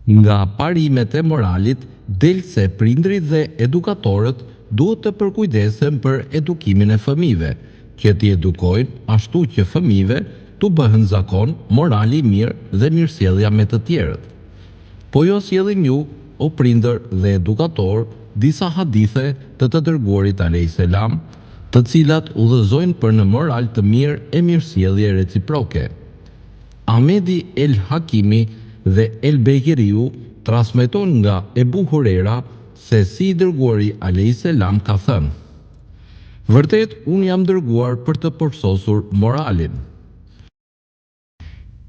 Nga parimet e moralit del se prindrit dhe edukatorët duhet të përkujdesen për edukimin e fëmijëve, që t'i edukojnë ashtu që fëmijëve t'u bëhen zakon morali i mirë dhe mirësjellja me të tjerët. Po jo sjellin ju, o prindër dhe edukator, disa hadithe të dërguarit alayhis salam, të cilat udhëzojnë për në moral të mirë e mirësjellje reciproke. Ahmedi el Hakimi dhe El Begheriu transmeton nga Ebu Hurera se si i dërguari alayhis salam ka thënë: vërtet, unë jam dërguar për të përsosur moralin.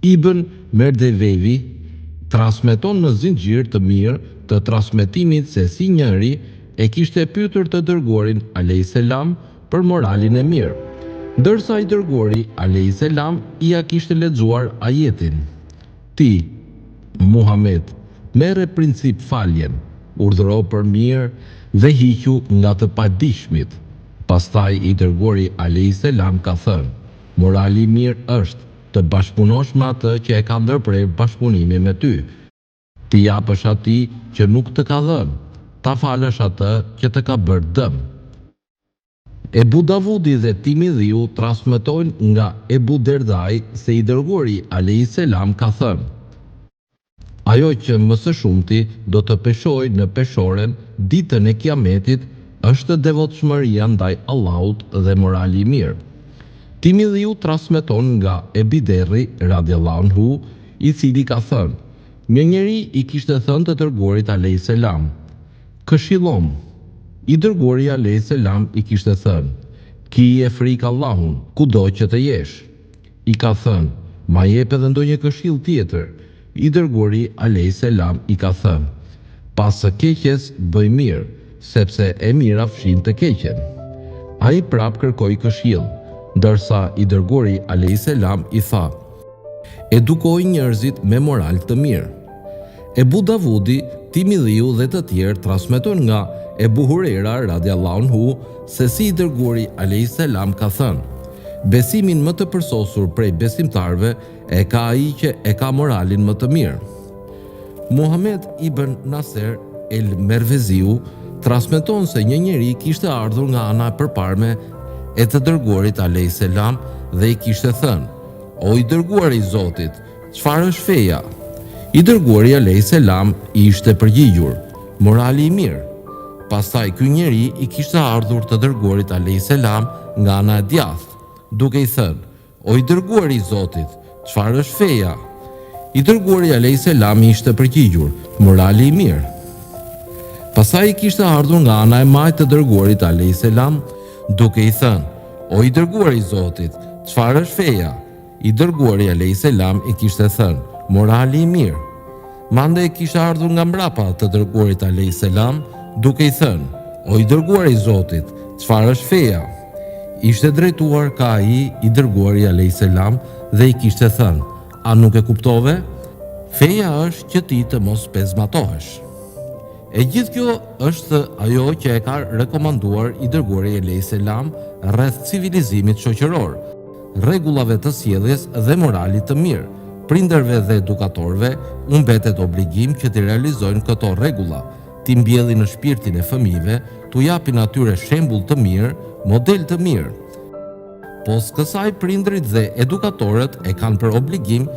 Ibn Merdevevi transmeton në zinxhir të mirë të transmetimit se si njëri e kishte pyetur të dërguarin alayhis salam për moralin e mirë, ndërsa i dërguari alayhis salam ia kishte lexuar ajetin: ti, Muhammed, merre princip faljen, urdhëro për mirë dhe hiqu nga të padijshmit. Pastaj i dërguari alayhis salam ka thënë: morali i mirë është të bashkëpunosh me atë që e ka ndërprer bashkëpunimin me ty, ti japësh atij që nuk të ka dhënë, ta falësh atë që të ka bërë dëm. Ebu Davudi dhe Tirmidhiu transmetojnë nga Ebu Derdai se i dërguari alayhis salam ka thënë: ajo që më së shumti do të peshojë në peshoren ditën e Kiametit është devotshmëria ndaj Allahut dhe morali i mirë. Tirmidhiu transmeton nga Ebi Derri radhiyallahu anhu, i cili ka thënë: një njeri i kishte thënë të dërguarit alayhis salam: këshillom. I dërguari alayhis salam i kishte thënë: kije frikë Allahun kudo që të jesh. I ka thënë: ma jep edhe ndonjë këshill tjetër. I dërguari alayhis salam i ka thënë: pas së keqes bëj mirë, sepse e mira fshin të keqen. Ai prap kërkoi këshill, ndërsa i dërguari alayhis salam i tha: edukoj njerëzit me moral të mirë. Ebu Davudi, Tirmidhiu dhe të tjerë transmetojnë nga Ebu Hurera radhiyallahu anhu se si i dërguari alayhis salam ka thënë: besimin më të përsosur prej besimtarve e ka ai që e ka moralin më të mirë. Muhammed ibn Nasr el Merveziu transmeton se një njeri kishte ardhur nga ana e përparme e të dërguarit alayhis salam dhe i kishte thënë: o i dërguari i Zotit, çfarë është feja? I dërguari alayhis salam i ishte përgjigjur: morali i mirë. Pastaj ky njeri i kishte ardhur të dërguarit alayhis salam nga ana e djathtë, duke i thënë: o i dërguari i Zotit, çfarë është feja? I dërguari alayhis salam i ishte përgjigjur: morali i mirë. Pastaj i kishte ardhur nga ana e majtë të dërguarit alayhis salam, duke i thënë: o i dërguari i Zotit, çfarë është feja? I dërguari alayhis salam i kishte thënë: morali i mirë. Mande i kishte ardhur nga mbrapa të dërguarit alayhis salam, duke i thënë: o i dërguari i Zotit, çfarë është feja? Ishte drejtuar ka ai i dërguari alayhis salam dhe i kishte thënë: a nuk e kuptove? Feja është që ti të mos pezmatohesh. E gjithë kjo është ajo që e ka rekomanduar i dërguari alayhis salam rreth civilizimit shoqëror, rregullave të sjelljes dhe moralit të mirë. Prindërve dhe edukatorëve u mbetet obligim që të realizojnë këto rregulla, t'i mbjellin në shpirtin e fëmijëve, t'u japin atyre shembull të mirë, model të mirë. Pos kësaj prindrit dhe edukatorët e kanë për obligim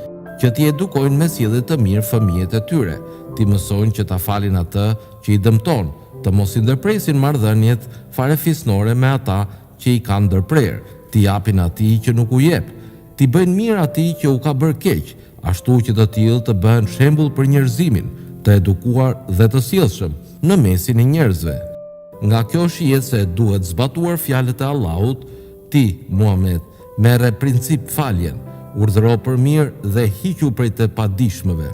që t'i edukojnë me sjellje të mirë fëmijët e tyre, t'i mësojnë që ta falin atë që i dëmton, të mos i ndërpresin marrëdhëniet farefisnore me ata që i kanë ndërprer, t'i japin atij që nuk u jep, t'i bëjnë mirë atij që u ka bërë keq, ashtu që të tillë të bëhen shembull për njerëzimin, të edukuar dhe të sjellshëm në mesin e njerëzve. Nga kjo shihet se duhet zbatuar fjalët e Allahut: ti, Muhammed, merre princip faljen, urdhëro për mirë dhe hiqu prej të padijshmëve.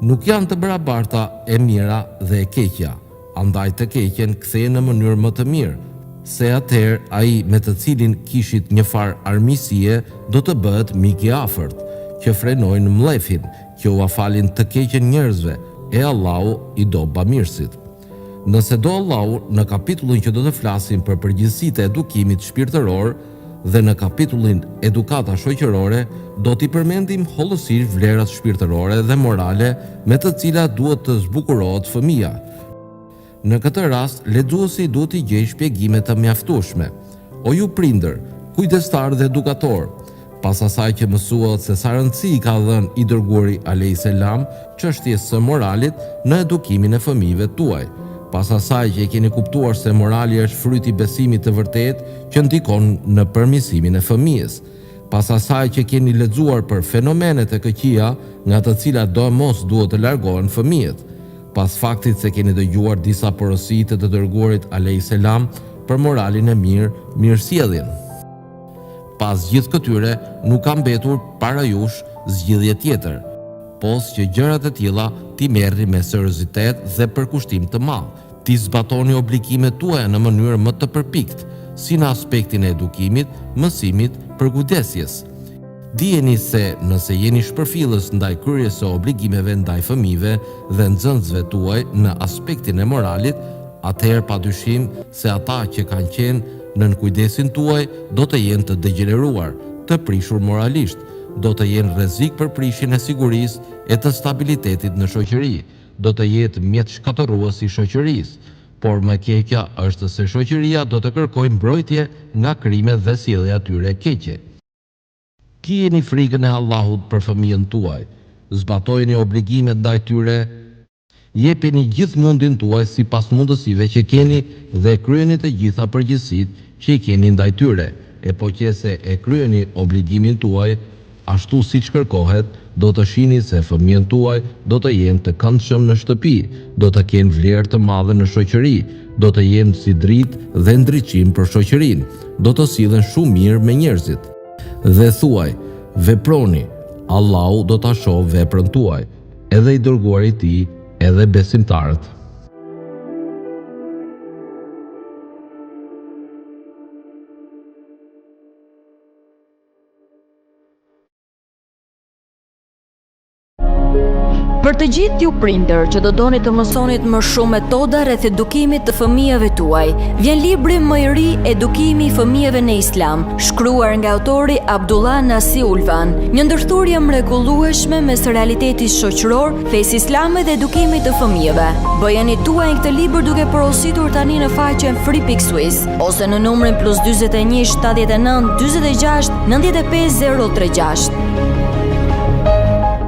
Nuk janë të barabarta e mira dhe e keqja, andaj të keqen kthej në mënyrë më të mirë, se atëherë ai me të cilin kishit një farë armiqësie do të bëhet mik i afërt, që frenojnë mllefin, që u afalin të keqen njerëzve, e Allahu i do bamirësit. Nëse do Allahu, në kapitullin që do të flasim për përgjegjësitë e edukimit shpirtëror, dhe në kapitullin Edukata shoqërore do t'i përmendim hollësisht vlerat shpirtërore dhe morale me të cilat duhet të zbukurohet fëmia. Në këtë rast, lexuesi duhet t'i gjejë shpjegime të mjaftueshme. O ju prindër, kujdestar dhe edukator, pas asaj që mësuat se sa rëndësi ka dhënë i dërguari alayhis salam çështjes së moralit në edukimin e fëmijëve tuaj, pas asaj që e keni kuptuar se morali është fryti i besimit të vërtetë që ndikon në përmirësimin e fëmijës, pas asaj që keni lexuar për fenomenet e këqija nga të cilat do mos duhet të largohen fëmijët, pas faktit se keni dëgjuar disa porosi të dërguarit alayhis salam për moralin e mirë, mirësjelljen. Pas gjithë këtyre, nuk ka mbetur para jush zgjidhje tjetër, pos që gjërat e tilla ti merrni me seriozitet dhe përkushtim të madh. Ti zbatoni obligimet tuaja në mënyrë më të përpikt, si në aspektin e edukimit, mësimit, përkujdesjes. Dijeni se nëse jeni shpërfillës ndaj kryerjes së obligimeve ndaj fëmijëve dhe nxënësve tuaj në aspektin e moralit, atëherë padyshim se ata që kanë qenë nën kujdesin tuaj do të jenë të degeneruar, të prishur moralisht, do të jenë rrezik për prishjen e sigurisë e të stabilitetit në shoqëri, do të jetë mjet shkatërrues i shoqërisë, por më keqja është se shoqëria do të kërkojë mbrojtje nga krimet dhe sjellja e tyre keqe. Kijeni frikën e Allahut për fëmijën tuaj, zbatojeni obligimet ndaj tyre, jepeni gjithë mundin tuaj sipas mundësive që keni dhe kryeni të gjitha përgjegjësitë që i keni ndaj tyre, e po qëse e kryeni obligimin tuaj ashtu siç kërkohet, do të shihni se fëmijët tuaj do të jenë të këndshëm në shtëpi, do të kenë vlerë të madhe në shoqëri, do të jenë si dritë dhe ndriçim për shoqërinë, do të sillen shumë mirë me njerëzit. Dhe thuaj, veproni, Allahu do ta shohë veprën tuaj, edhe i dërguari i tij, edhe besimtarët. Për të gjithë ju prindër që do doni të mësonit më shumë metoda rreth edukimit të fëmijëve tuaj, vjen libri më i ri Edukimi i fëmijëve në Islam, shkruar nga autori Abdullah Nasi Ulvan, një ndërthurje mrekullueshme mes realitetit shoqëror, fesë islame dhe edukimit të fëmijëve. Bëjeni tuaj këtë libër duke porositur tani në faqen free.swiss ose në numrin +41 79 46 95 036.